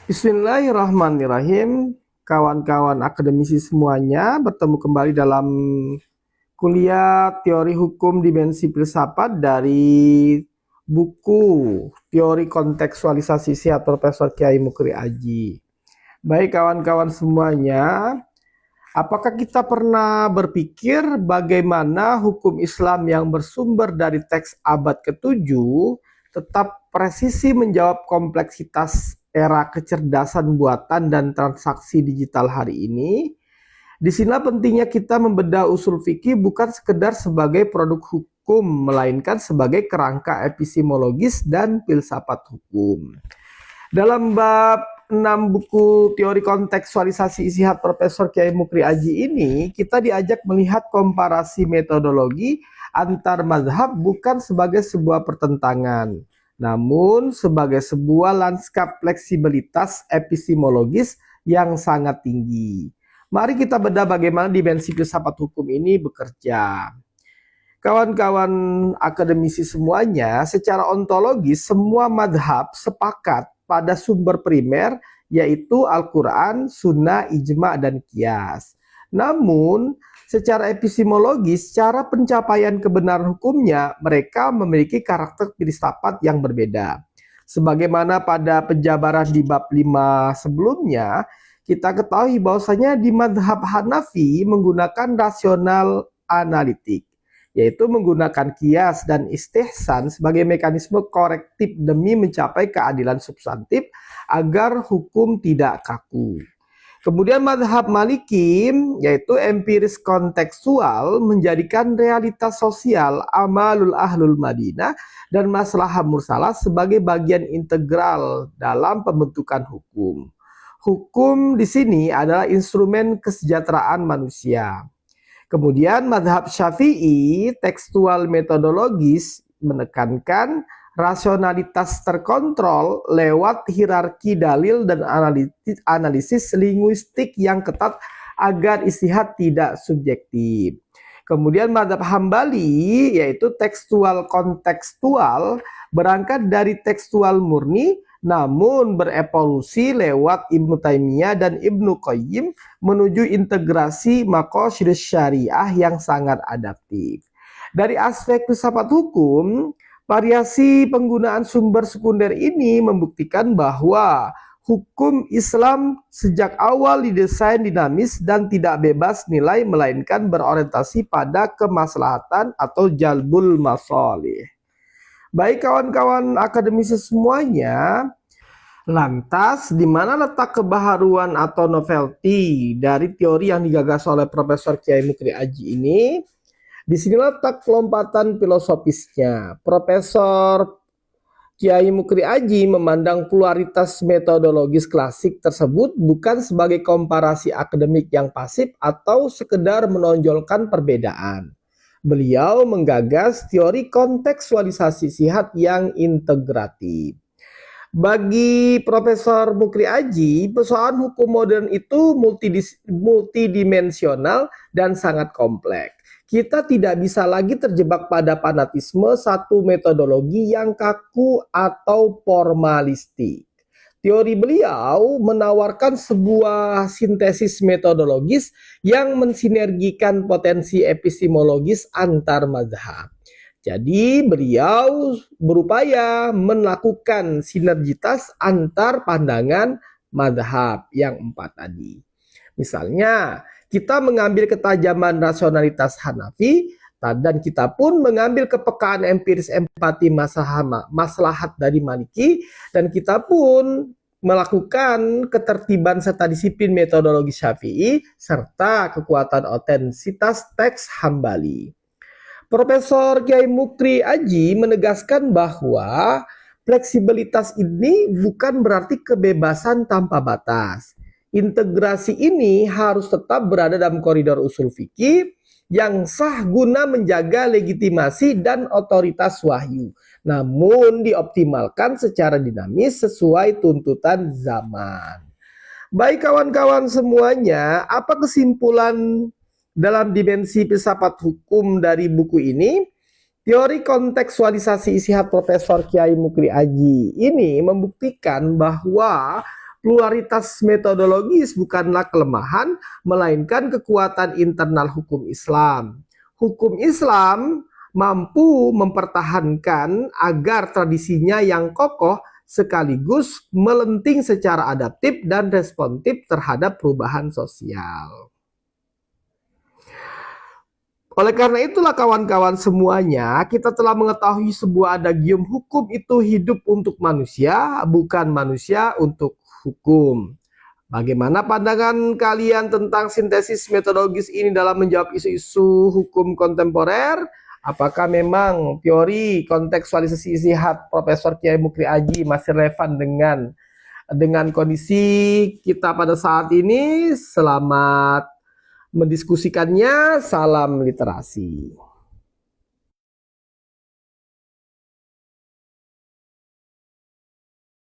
Bismillahirrahmanirrahim. Kawan-kawan akademisi semuanya, bertemu kembali dalam kuliah teori hukum dimensi filsafat dari buku Teori Kontekstualisasi Sihat Profesor Kiai Mukri Aji. Baik kawan-kawan semuanya, apakah kita pernah berpikir bagaimana hukum Islam yang bersumber dari teks abad ke-7 tetap presisi menjawab kompleksitas era kecerdasan buatan dan transaksi digital hari ini? Di sini pentingnya kita membedah usul fikih bukan sekedar sebagai produk hukum, melainkan sebagai kerangka epistemologis dan filsafat hukum. Dalam bab 6 buku teori kontekstualisasi Isihat Profesor Kiai Mukri Aji ini, kita diajak melihat komparasi metodologi antar mazhab bukan sebagai sebuah pertentangan, namun sebagai sebuah lanskap fleksibilitas epistemologis yang sangat tinggi. Mari kita bedah bagaimana dimensi filsafat hukum ini bekerja. Kawan-kawan akademisi semuanya, secara ontologis semua madhab sepakat pada sumber primer yaitu Al-Quran, Sunnah, Ijma, dan Qiyas. Namun, secara epistemologis, cara pencapaian kebenaran hukumnya mereka memiliki karakter filsafat yang berbeda. Sebagaimana pada penjabaran di bab 5 sebelumnya, kita ketahui bahwasanya di madhab Hanafi menggunakan rasional analitik, yaitu menggunakan kias dan istihsan sebagai mekanisme korektif demi mencapai keadilan substantif agar hukum tidak kaku. Kemudian madhab Maliki, yaitu empiris kontekstual, menjadikan realitas sosial amalul ahlul Madinah dan maslahah mursalah sebagai bagian integral dalam pembentukan hukum. Hukum di sini adalah instrumen kesejahteraan manusia. Kemudian madhab Syafi'i tekstual metodologis menekankan rasionalitas terkontrol lewat hierarki dalil dan analisis linguistik yang ketat agar istihad tidak subjektif. Kemudian madhab Hambali yaitu tekstual kontekstual berangkat dari tekstual murni namun berevolusi lewat Ibnu Taimiyah dan Ibnu Qayyim menuju integrasi maqasid syariah yang sangat adaptif. Dari aspek filsafat hukum, variasi penggunaan sumber sekunder ini membuktikan bahwa hukum Islam sejak awal didesain dinamis dan tidak bebas nilai melainkan berorientasi pada kemaslahatan atau jalbul masalih. Baik kawan-kawan akademisi semuanya, lantas di mana letak kebaharuan atau novelty dari teori yang digagas oleh Profesor Kiai Mukri Aji ini? Di sini letak kelompatan filosofisnya. Profesor Kiai Mukri Aji memandang pluralitas metodologis klasik tersebut bukan sebagai komparasi akademik yang pasif atau sekedar menonjolkan perbedaan. Beliau menggagas teori kontekstualisasi sihat yang integratif. Bagi Profesor Mukri Aji, persoalan hukum modern itu multidimensional dan sangat kompleks. Kita tidak bisa lagi terjebak pada fanatisme satu metodologi yang kaku atau formalistik. Teori beliau menawarkan sebuah sintesis metodologis yang mensinergikan potensi epistemologis antar mazhab. Jadi beliau berupaya melakukan sinergitas antar pandangan mazhab yang 4 tadi. Misalnya, kita mengambil ketajaman rasionalitas Hanafi dan kita pun mengambil kepekaan empiris empati maslahat dari Maliki dan kita pun melakukan ketertiban serta disiplin metodologi Syafi'i serta kekuatan otentisitas teks Hambali. Profesor Kiai Mukri Aji menegaskan bahwa fleksibilitas ini bukan berarti kebebasan tanpa batas. Integrasi ini harus tetap berada dalam koridor usul fikih yang sah guna menjaga legitimasi dan otoritas wahyu, namun dioptimalkan secara dinamis sesuai tuntutan zaman. Baik kawan-kawan semuanya, apa kesimpulan dalam dimensi filsafat hukum dari buku ini? Teori kontekstualisasi Isihat Profesor Kiai Mukri Aji ini membuktikan bahwa Pluralitas metodologis bukanlah kelemahan, melainkan kekuatan internal hukum Islam. Hukum Islam mampu mempertahankan agar tradisinya yang kokoh sekaligus melenting secara adaptif dan responsif terhadap perubahan sosial. Oleh karena itulah kawan-kawan semuanya, kita telah mengetahui sebuah adagium hukum itu hidup untuk manusia, bukan manusia untuk hukum. Bagaimana pandangan kalian tentang sintesis metodologis ini dalam menjawab isu-isu hukum kontemporer? Apakah memang teori kontekstualisasi istihad Profesor Kiai Mukri Aji masih relevan dengan kondisi kita pada saat ini? Selamat mendiskusikannya. Salam literasi.